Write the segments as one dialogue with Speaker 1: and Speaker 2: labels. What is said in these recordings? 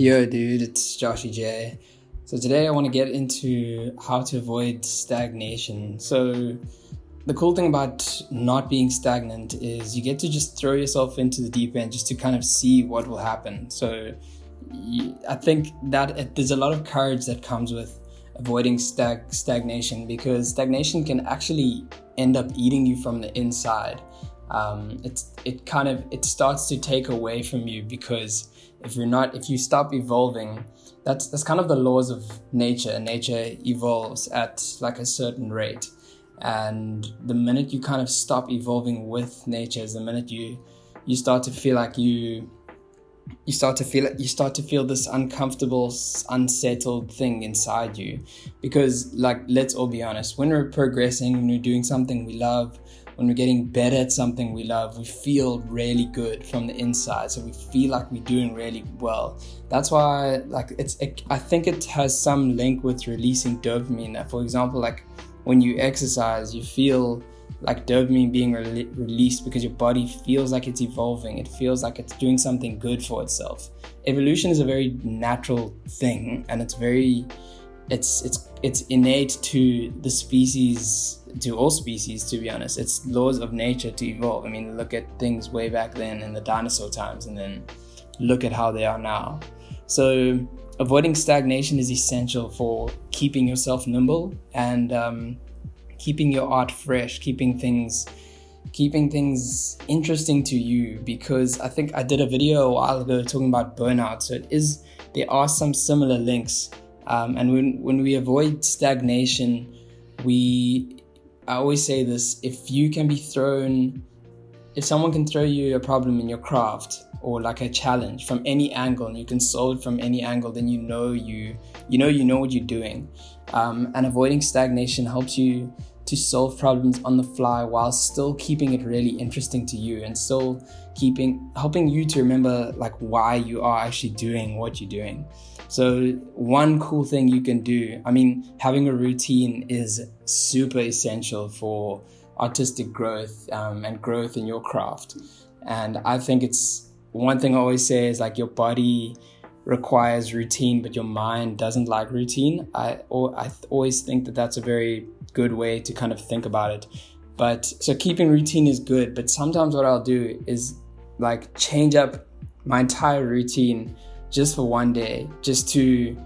Speaker 1: Yo, dude, it's Joshy J. So today I want to get into how to avoid stagnation. So the cool thing about not being stagnant is you get to just throw yourself into the deep end just to kind of see what will happen. So I think that there's a lot of courage that comes with avoiding stagnation, because stagnation can actually end up eating you from the inside. It starts to take away from you, because if you stop evolving, that's kind of the laws of nature. Nature evolves at like a certain rate, and the minute you kind of stop evolving with nature is the minute you start to feel like you start to feel this uncomfortable, unsettled thing inside you. Because, like, let's all be honest, when we're progressing, when we're doing something we love, when we're getting better at something we love, we feel really good from the inside. So we feel like we're doing really well. That's why, like, I think it has some link with releasing dopamine. For example, like when you exercise, you feel like dopamine being released because your body feels like it's evolving. It feels like it's doing something good for itself. Evolution is a very natural thing, and it's innate to the species, to all species, to be honest. It's laws of nature to evolve. I mean, look at things way back then in the dinosaur times, and then look at how they are now. So avoiding stagnation is essential for keeping yourself nimble and keeping your art fresh, keeping things interesting to you. Because I think I did a video a while ago talking about burnout. So there are some similar links. And when we avoid stagnation, I always say this: if someone can throw you a problem in your craft, or like a challenge from any angle, and you can solve it from any angle, then you know what you're doing. And avoiding stagnation helps you to solve problems on the fly while still keeping it really interesting to you, and still helping you to remember like why you are actually doing what you're doing. So one cool thing you can do, I mean, having a routine is super essential for artistic growth and growth in your craft. And I think it's one thing I always say is, like, your body requires routine, but your mind doesn't like routine. I always think that that's a very good way to kind of think about it. But so keeping routine is good, but sometimes what I'll do is like change up my entire routine just for one day, just to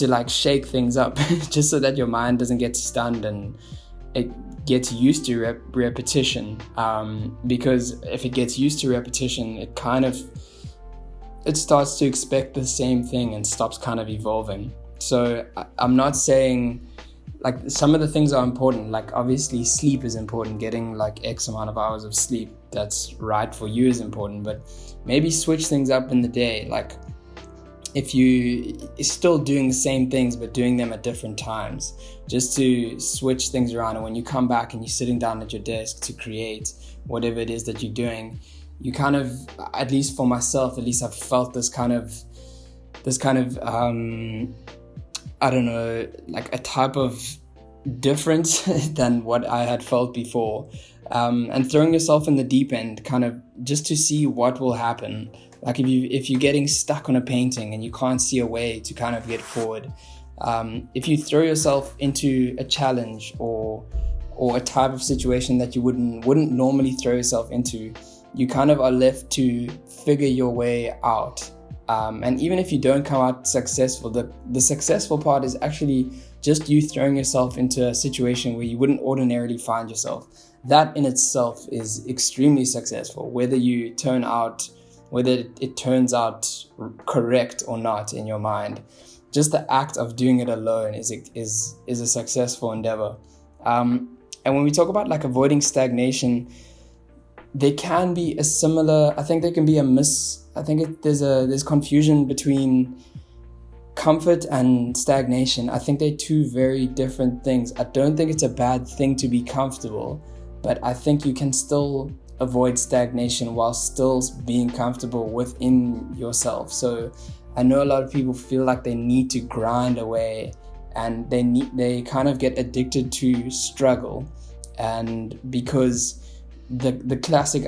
Speaker 1: like shake things up, just so that your mind doesn't get stunned and it gets used to repetition. Because if it gets used to repetition, it starts to expect the same thing and stops kind of evolving. So I'm not saying, like, some of the things are important. Like, obviously sleep is important. Getting like X amount of hours of sleep that's right for you is important, but maybe switch things up in the day. Like, if you are still doing the same things but doing them at different times, just to switch things around. And when you come back and you're sitting down at your desk to create whatever it is that you're doing, you kind of, at least for myself, at least I've felt this kind of I don't know, like a type of difference than what I had felt before. And throwing yourself in the deep end, kind of just to see what will happen. Like if you're getting stuck on a painting and you can't see a way to kind of get forward, if you throw yourself into a challenge or a type of situation that you wouldn't normally throw yourself into, you kind of are left to figure your way out. And even if you don't come out successful, the successful part is actually just you throwing yourself into a situation where you wouldn't ordinarily find yourself. That in itself is extremely successful, whether it turns out correct or not in your mind. Just the act of doing it alone is a successful endeavor. And when we talk about like avoiding stagnation, there can be a similar, I think there can be there's confusion between comfort and stagnation. I think they're two very different things. I don't think it's a bad thing to be comfortable, but I think you can still avoid stagnation while still being comfortable within yourself. So I know a lot of people feel like they need to grind away, and they kind of get addicted to struggle. And because the classic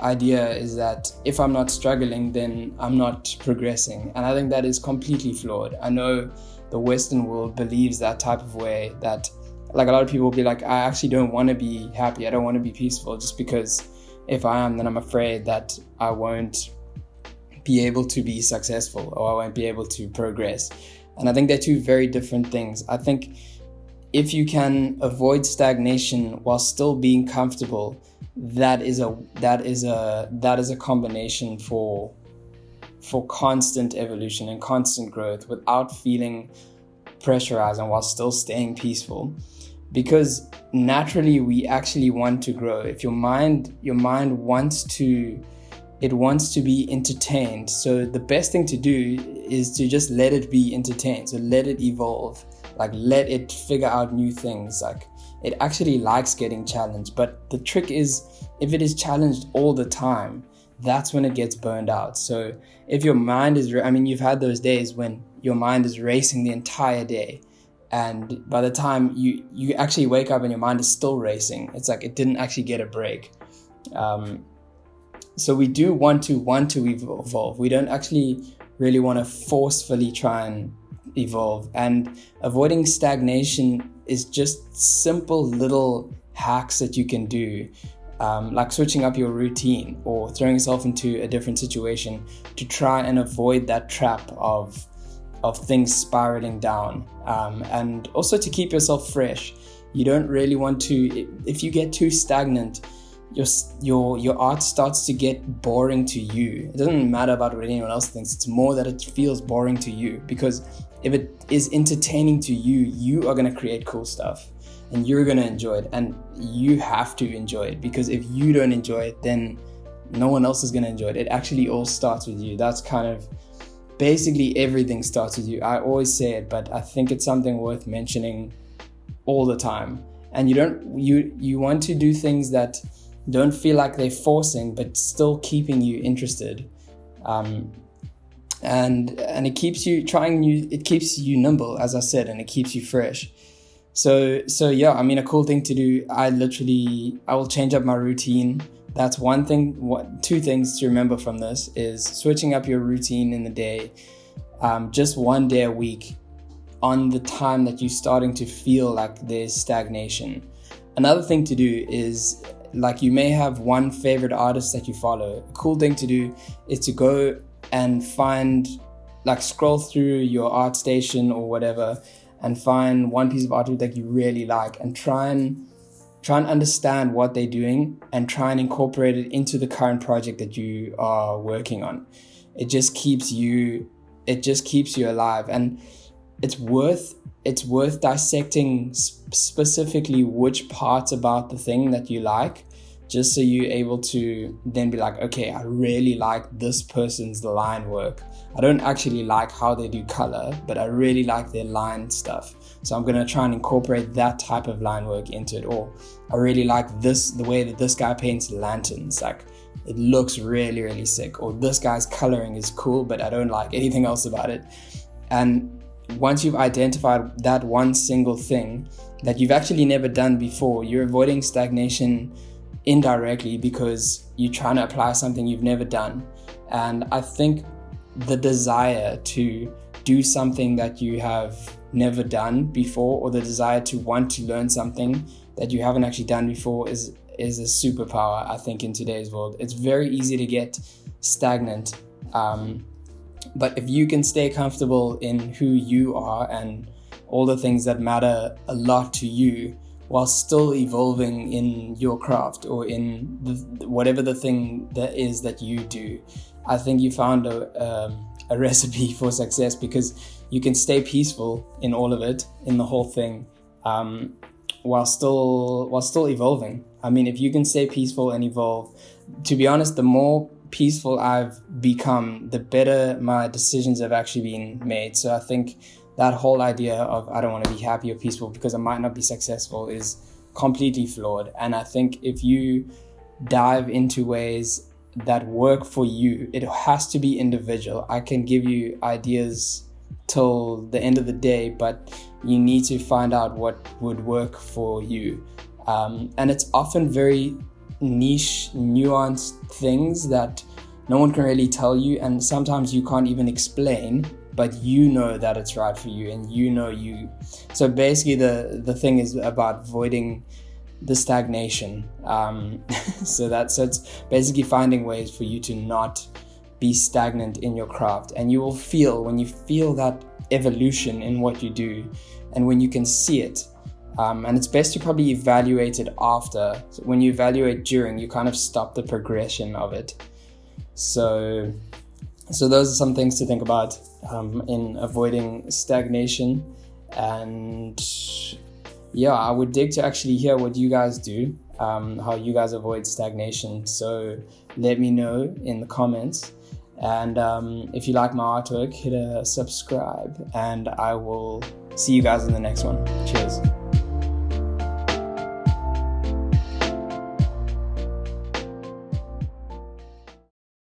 Speaker 1: idea is that if I'm not struggling, then I'm not progressing. And I think that is completely flawed. I know the Western world believes that type of way, that like a lot of people will be like, I actually don't want to be happy. I don't want to be peaceful, just because if I am, then I'm afraid that I won't be able to be successful, or I won't be able to progress. And I think they're two very different things. I think if you can avoid stagnation while still being comfortable, that is a combination for constant evolution and constant growth without feeling pressurized, and while still staying peaceful. Because naturally we actually want to grow. If your mind wants to be entertained, so the best thing to do is to just let it be entertained. So let it evolve, like let it figure out new things. Like it actually likes getting challenged. But the trick is, if it is challenged all the time, that's when it gets burned out. So if your mind is, you've had those days when your mind is racing the entire day, and by the time you actually wake up and your mind is still racing, it's like it didn't actually get a break. So we do want to evolve. We don't actually really want to forcefully try and evolve. And avoiding stagnation is just simple little hacks that you can do, like switching up your routine or throwing yourself into a different situation to try and avoid that trap of things spiraling down, and also to keep yourself fresh. You don't really want to, if you get too stagnant, your art starts to get boring to you. It doesn't matter about what anyone else thinks. It's more that it feels boring to you, because if it is entertaining to you, you are going to create cool stuff and you're going to enjoy it, and you have to enjoy it, because if you don't enjoy it, then no one else is going to enjoy it. It actually all starts with you. That's kind of basically everything starts with you. I always say it, but I think it's something worth mentioning all the time. And you want to do things that don't feel like they're forcing, but still keeping you interested. And it keeps you it keeps you nimble, as I said, and it keeps you fresh. So yeah, a cool thing to do, I will change up my routine. That's one thing. Two things to remember from this is switching up your routine in the day, just one day a week on the time that you're starting to feel like there's stagnation. Another thing to do is, like, you may have one favorite artist that you follow. A cool thing to do is to go and scroll through your ArtStation or whatever and find one piece of artwork that you really like, and try and understand what they're doing and try and incorporate it into the current project that you are working on. It just keeps you alive, and it's worth dissecting specifically which parts about the thing that you like, just so you're able to then be like, okay, I really like this person's line work. I don't actually like how they do color, but I really like their line stuff. So I'm going to try and incorporate that type of line work into it. Or I really like the way that this guy paints lanterns. Like, it looks really, really sick. Or this guy's coloring is cool, but I don't like anything else about it. And once you've identified that one single thing that you've actually never done before, you're avoiding stagnation indirectly, because you're trying to apply something you've never done. And I think the desire to do something that you have never done before, or the desire to want to learn something that you haven't actually done before, is a superpower, I think, in today's world. It's very easy to get stagnant, but if you can stay comfortable in who you are and all the things that matter a lot to you, while still evolving in your craft or in whatever the thing that is that you do, I think you found a recipe for success, because you can stay peaceful in all of it, in the whole thing, while still evolving. If you can stay peaceful and evolve, to be honest, the more peaceful I've become, the better my decisions have actually been made. So I think that whole idea of I don't want to be happy or peaceful because I might not be successful is completely flawed. And I think if you dive into ways that work for you, it has to be individual. I can give you ideas till the end of the day, but you need to find out what would work for you. And it's often very niche, nuanced things that no one can really tell you, and sometimes you can't even explain, but you know that it's right for you, and you know you. So basically the thing is about avoiding the stagnation. So it's basically finding ways for you to not be stagnant in your craft. And you will feel, when you feel that evolution in what you do, and when you can see it, and it's best to probably evaluate it after. So when you evaluate during, you kind of stop the progression of it. So those are some things to think about in avoiding stagnation. And yeah, I would dig to actually hear what you guys do, how you guys avoid stagnation. So let me know in the comments. And if you like my artwork, hit a subscribe, and I will see you guys in the next one. Cheers.